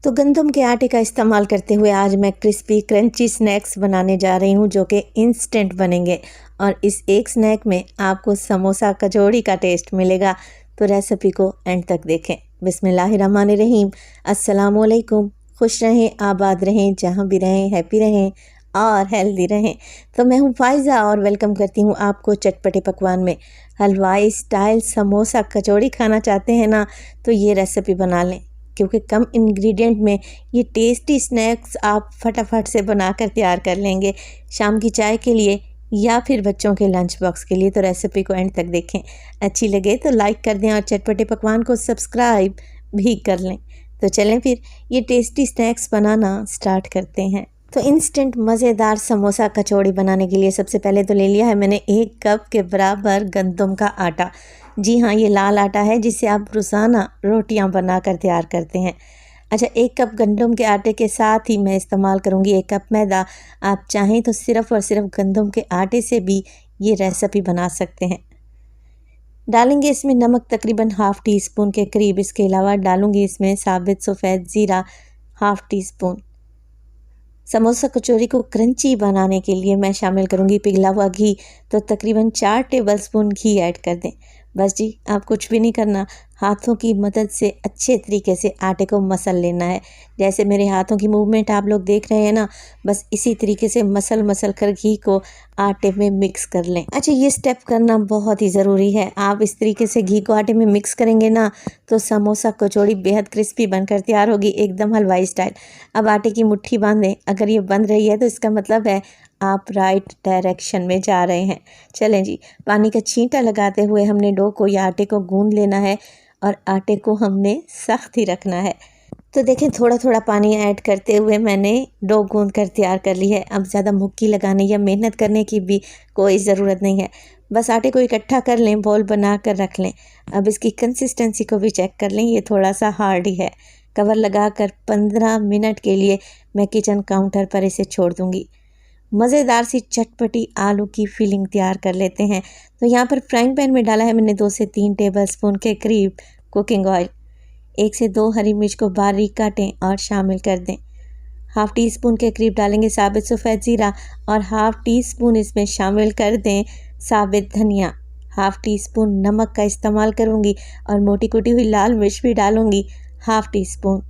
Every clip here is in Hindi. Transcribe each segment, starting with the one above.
तो गंदम के आटे का इस्तेमाल करते हुए आज मैं क्रिस्पी क्रंची स्नैक्स बनाने जा रही हूँ जो कि इंस्टेंट बनेंगे और इस एक स्नैक में आपको समोसा कचौड़ी का टेस्ट मिलेगा। तो रेसिपी को एंड तक देखें। बिस्मिल्लाहिर्रहमानिर्रहीम। अस्सलाम वालेकुम। खुश रहें, आबाद रहें, जहाँ भी रहें हैप्पी रहें और हेल्दी रहें। तो मैं हूँ फ़ाइज़ा और वेलकम करती हूँ आपको चटपटे पकवान में। हलवाई स्टाइल समोसा कचौड़ी खाना चाहते हैं ना, तो ये रेसिपी बना लें क्योंकि कम इंग्रेडिएंट में ये टेस्टी स्नैक्स आप फटाफट से बनाकर तैयार कर लेंगे शाम की चाय के लिए या फिर बच्चों के लंच बॉक्स के लिए। तो रेसिपी को एंड तक देखें, अच्छी लगे तो लाइक कर दें और चटपटे पकवान को सब्सक्राइब भी कर लें। तो चलें फिर ये टेस्टी स्नैक्स बनाना स्टार्ट करते हैं। तो इंस्टेंट मज़ेदार समोसा कचौड़ी बनाने के लिए सबसे पहले तो ले लिया है मैंने 1 कप के बराबर गंदम का आटा। जी हाँ, ये लाल आटा है जिससे आप रोज़ाना रोटियां बनाकर तैयार करते हैं। अच्छा, 1 कप गंदम के आटे के साथ ही मैं इस्तेमाल करूँगी 1 कप मैदा। आप चाहें तो सिर्फ़ और सिर्फ गंदम के आटे से भी ये रेसिपी बना सकते हैं। डालेंगे इसमें नमक तकरीबन हाफ़ टी स्पून के करीब। इसके अलावा डालूँगी इसमें साबित सफ़ेद ज़ीरा हाफ़ टी स्पून। समोसा कचौरी को क्रंची बनाने के लिए मैं शामिल करूँगी पिघला हुआ घी। तो तकरीबन 4 टेबलस्पून घी ऐड कर दें। बस जी, आप कुछ भी नहीं करना, हाथों की मदद से अच्छे तरीके से आटे को मसल लेना है। जैसे मेरे हाथों की मूवमेंट आप लोग देख रहे हैं ना, बस इसी तरीके से मसल कर घी को आटे में मिक्स कर लें। अच्छा, ये स्टेप करना बहुत ही ज़रूरी है। आप इस तरीके से घी को आटे में मिक्स करेंगे ना, तो समोसा कचौड़ी बेहद क्रिस्पी बनकर तैयार होगी, एकदम हलवाई स्टाइल। अब आटे की मुट्ठी बांधें। अगर ये बंध रही है तो इसका मतलब है आप राइट डायरेक्शन में जा रहे हैं। चलें जी, पानी का छींटा लगाते हुए हमने डो को या आटे को गूंद लेना है और आटे को हमने सख्त ही रखना है। तो देखें, थोड़ा थोड़ा पानी ऐड करते हुए मैंने डो गूंद कर तैयार कर ली है। अब ज़्यादा मुक्की लगाने या मेहनत करने की भी कोई ज़रूरत नहीं है। बस आटे को इकट्ठा कर लें, बॉल बना कर रख लें। अब इसकी कंसिस्टेंसी को भी चेक कर लें, ये थोड़ा सा हार्ड ही है। कवर लगाकर 15 मिनट के लिए मैं किचन काउंटर पर इसे छोड़ दूँगी। मज़ेदार सी चटपटी आलू की फिलिंग तैयार कर लेते हैं। तो यहाँ पर फ्राइंग पैन में डाला है मैंने 2 से 3 टेबलस्पून के करीब कुकिंग ऑयल। 1 से 2 हरी मिर्च को बारीक काटें और शामिल कर दें। हाफ़ टी स्पून के करीब डालेंगे साबित सफ़ेद ज़ीरा और हाफ़ टी स्पून इसमें शामिल कर दें साबित धनिया। हाफ़ टी स्पून नमक का इस्तेमाल करूँगी और मोटी कुटी हुई लाल मिर्च भी डालूँगी हाफ़ टी स्पून।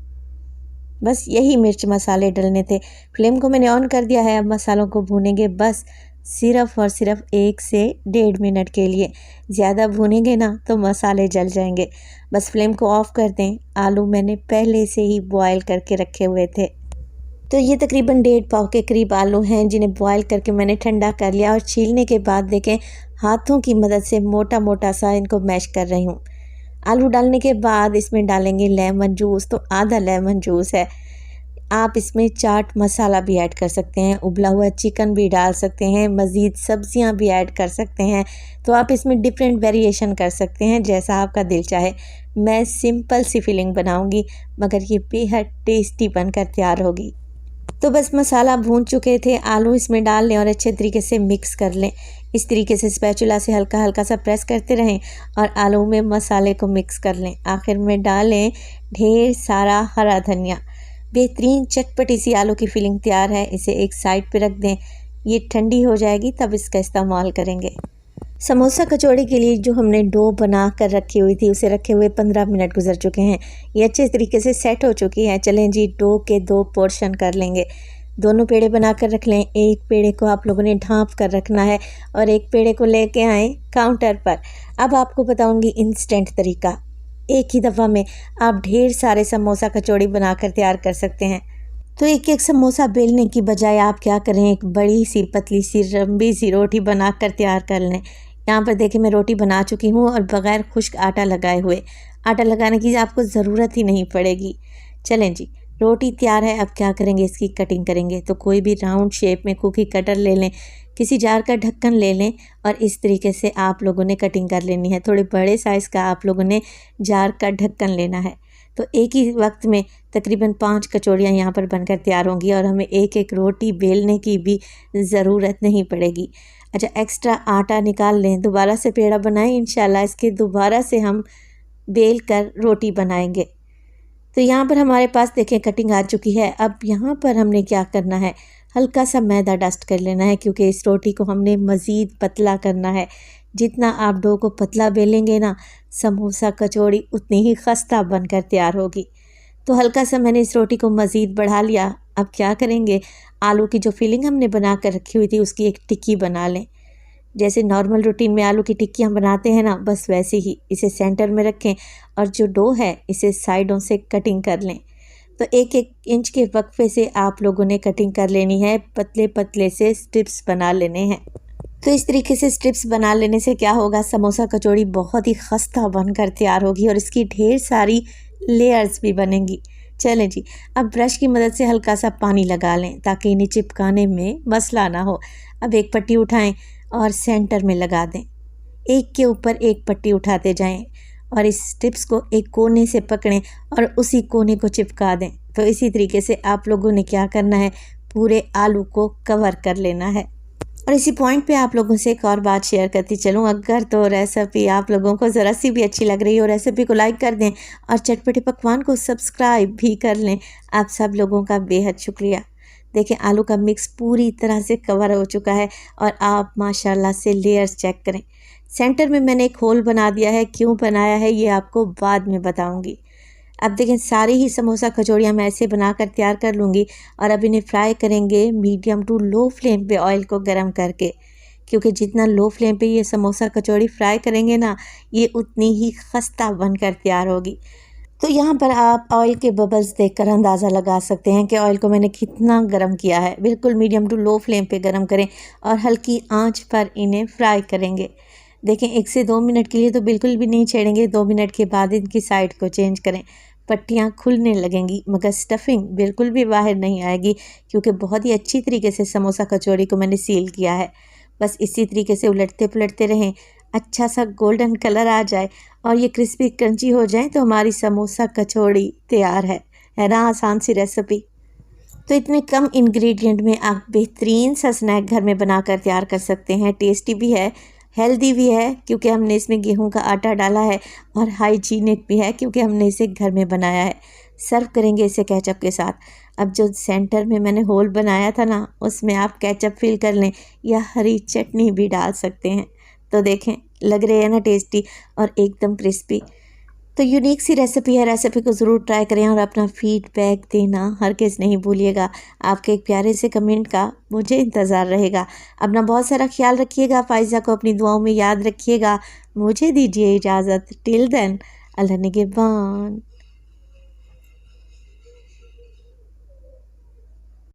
बस यही मिर्च मसाले डलने थे। फ्लेम को मैंने ऑन कर दिया है। अब मसालों को भूनेंगे बस सिर्फ़ और सिर्फ 1 से 1.5 मिनट के लिए। ज़्यादा भूनेंगे ना तो मसाले जल जाएंगे। बस फ्लेम को ऑफ़ कर दें। आलू मैंने पहले से ही बॉयल करके रखे हुए थे। तो ये तकरीबन 1.5 पाव के करीब आलू हैं जिन्हें बॉयल करके मैंने ठंडा कर लिया और छीलने के बाद देखें हाथों की मदद से मोटा मोटा सा इनको मैश कर रही हूँ। आलू डालने के बाद इसमें डालेंगे लेमन जूस। तो आधा लेमन जूस है। आप इसमें चाट मसाला भी ऐड कर सकते हैं, उबला हुआ चिकन भी डाल सकते हैं, मज़ीद सब्जियां भी ऐड कर सकते हैं। तो आप इसमें डिफरेंट वेरिएशन कर सकते हैं जैसा आपका दिल चाहे। मैं सिंपल सी फिलिंग बनाऊंगी मगर ये बेहद टेस्टी बनकर तैयार होगी। तो बस मसाला भून चुके थे, आलू इसमें डाल लें और अच्छे तरीके से मिक्स कर लें। इस तरीके से स्पैचुला से हल्का हल्का सा प्रेस करते रहें और आलू में मसाले को मिक्स कर लें। आखिर में डालें ढेर सारा हरा धनिया। बेहतरीन चटपटी सी आलू की फिलिंग तैयार है। इसे एक साइड पे रख दें, ये ठंडी हो जाएगी तब इसका इस्तेमाल करेंगे। समोसा कचौड़ी के लिए जो हमने डो बना कर रखी हुई थी उसे रखे हुए 15 मिनट गुजर चुके हैं। ये अच्छे तरीके से सेट हो चुकी है। चलें जी, डो के 2 पोर्शन कर लेंगे। दोनों पेड़े बना कर रख लें। एक पेड़े को आप लोगों ने ढाँप कर रखना है और एक पेड़े को लेके आए काउंटर पर। अब आपको बताऊंगी इंस्टेंट तरीका। एक ही दफ़ा में आप ढेर सारे समोसा कचौड़ी बनाकर तैयार कर सकते हैं। तो एक एक समोसा बेलने की बजाय आप क्या करें, एक बड़ी सी पतली सी लंबी सी रोटी बनाकर तैयार कर लें। यहाँ पर देखिए मैं रोटी बना चुकी हूँ और बग़ैर खुश्क आटा लगाए हुए। आटा लगाने की आपको ज़रूरत ही नहीं पड़ेगी। चलें जी, रोटी तैयार है। अब क्या करेंगे, इसकी कटिंग करेंगे। तो कोई भी राउंड शेप में कुकी कटर ले लें, किसी जार का ढक्कन ले लें और इस तरीके से आप लोगों ने कटिंग कर लेनी है। थोड़े बड़े साइज़ का आप लोगों ने जार का ढक्कन लेना है। तो एक ही वक्त में तकरीबन 5 कचौड़ियाँ यहाँ पर बनकर तैयार होंगी और हमें एक एक रोटी बेलने की भी ज़रूरत नहीं पड़ेगी। अच्छा, एक्स्ट्रा आटा निकाल लें, दोबारा से पेड़ा बनाएं। इंशाल्लाह इसके दोबारा से हम बेल कर रोटी बनाएंगे। तो यहाँ पर हमारे पास देखें कटिंग आ चुकी है। अब यहाँ पर हमने क्या करना है, हल्का सा मैदा डस्ट कर लेना है, क्योंकि इस रोटी को हमने मज़ीद पतला करना है। जितना आप डो को पतला बेलेंगे ना, समोसा कचौड़ी उतनी ही खस्ता बनकर तैयार होगी। तो हल्का सा मैंने इस रोटी को मज़ीद बढ़ा लिया। अब क्या करेंगे, आलू की जो फिलिंग हमने बना कर रखी हुई थी उसकी एक टिक्की बना लें। जैसे नॉर्मल रूटीन में आलू की टिक्की हम बनाते हैं ना, बस वैसे ही इसे सेंटर में रखें और जो डो है इसे साइडों से कटिंग कर लें। तो 1-1 इंच के वक्फे से आप लोगों ने कटिंग कर लेनी है, पतले पतले से स्ट्रिप्स बना लेने हैं। तो इस तरीके से स्ट्रिप्स बना लेने से क्या होगा, समोसा कचौड़ी बहुत ही खस्ता बनकर तैयार होगी और इसकी ढेर सारी लेयर्स भी बनेंगी। चलें जी, अब ब्रश की मदद से हल्का सा पानी लगा लें ताकि इन्हें चिपकाने में मसला ना हो। अब एक पट्टी उठाएं और सेंटर में लगा दें। एक के ऊपर एक पट्टी उठाते जाएं और इस स्ट्रिप्स को एक कोने से पकड़ें और उसी कोने को चिपका दें। तो इसी तरीके से आप लोगों ने क्या करना है, पूरे आलू को कवर कर लेना है। और इसी पॉइंट पे आप लोगों से एक और बात शेयर करती चलूँ, अगर तो रेसिपी आप लोगों को ज़रा सी भी अच्छी लग रही हो, रेसिपी को लाइक कर दें और चटपटे पकवान को सब्सक्राइब भी कर लें। आप सब लोगों का बेहद शुक्रिया। देखें आलू का मिक्स पूरी तरह से कवर हो चुका है और आप माशाल्लाह से लेयर्स चेक करें। सेंटर में मैंने एक होल बना दिया है, क्यों बनाया है ये आपको बाद में बताऊँगी। अब देखें सारी ही समोसा कचौड़ियाँ मैं ऐसे बनाकर तैयार कर लूँगी और अब इन्हें फ्राई करेंगे मीडियम टू लो फ्लेम पे ऑयल को गर्म करके, क्योंकि जितना लो फ्लेम पे ये समोसा कचौड़ी फ्राई करेंगे ना, ये उतनी ही खस्ता बनकर तैयार होगी। तो यहाँ पर आप ऑयल के बबल्स देखकर अंदाज़ा लगा सकते हैं कि ऑयल को मैंने कितना गर्म किया है। बिल्कुल मीडियम टू लो फ्लेम पे गर्म करें और हल्की आंच पर इन्हें फ्राई करेंगे। देखें 1 से 2 मिनट के लिए तो बिल्कुल भी नहीं छेड़ेंगे, 2 मिनट के बाद इनकी साइड को चेंज करें। पट्टियाँ खुलने लगेंगी मगर स्टफिंग बिल्कुल भी बाहर नहीं आएगी, क्योंकि बहुत ही अच्छी तरीके से समोसा कचौड़ी को मैंने सील किया है। बस इसी तरीके से उलटते पुलटते रहें, अच्छा सा गोल्डन कलर आ जाए और ये क्रिस्पी क्रंची हो जाए तो हमारी समोसा कचौड़ी तैयार है ना, आसान सी रेसिपी। तो इतने कम इंग्रेडिएंट में आप बेहतरीन सा स्नैक घर में बनाकर तैयार कर सकते हैं। टेस्टी भी है, हेल्दी भी है क्योंकि हमने इसमें गेहूं का आटा डाला है, और हाइजीनिक भी है क्योंकि हमने इसे घर में बनाया है। सर्व करेंगे इसे केचप के साथ। अब जो सेंटर में मैंने होल बनाया था ना, उसमें आप केचप फिल कर लें या हरी चटनी भी डाल सकते हैं। तो देखें लग रहे हैं ना टेस्टी और एकदम क्रिस्पी। तो यूनिक सी रेसिपी है, रेसिपी को ज़रूर ट्राई करें और अपना फीडबैक देना हरगिज़ नहीं भूलिएगा। आपके एक प्यारे से कमेंट का मुझे इंतज़ार रहेगा। अपना बहुत सारा ख्याल रखिएगा, फ़ाइज़ा को अपनी दुआओं में याद रखिएगा। मुझे दीजिए इजाज़त। टिल देन, अल्लाह निगहबान।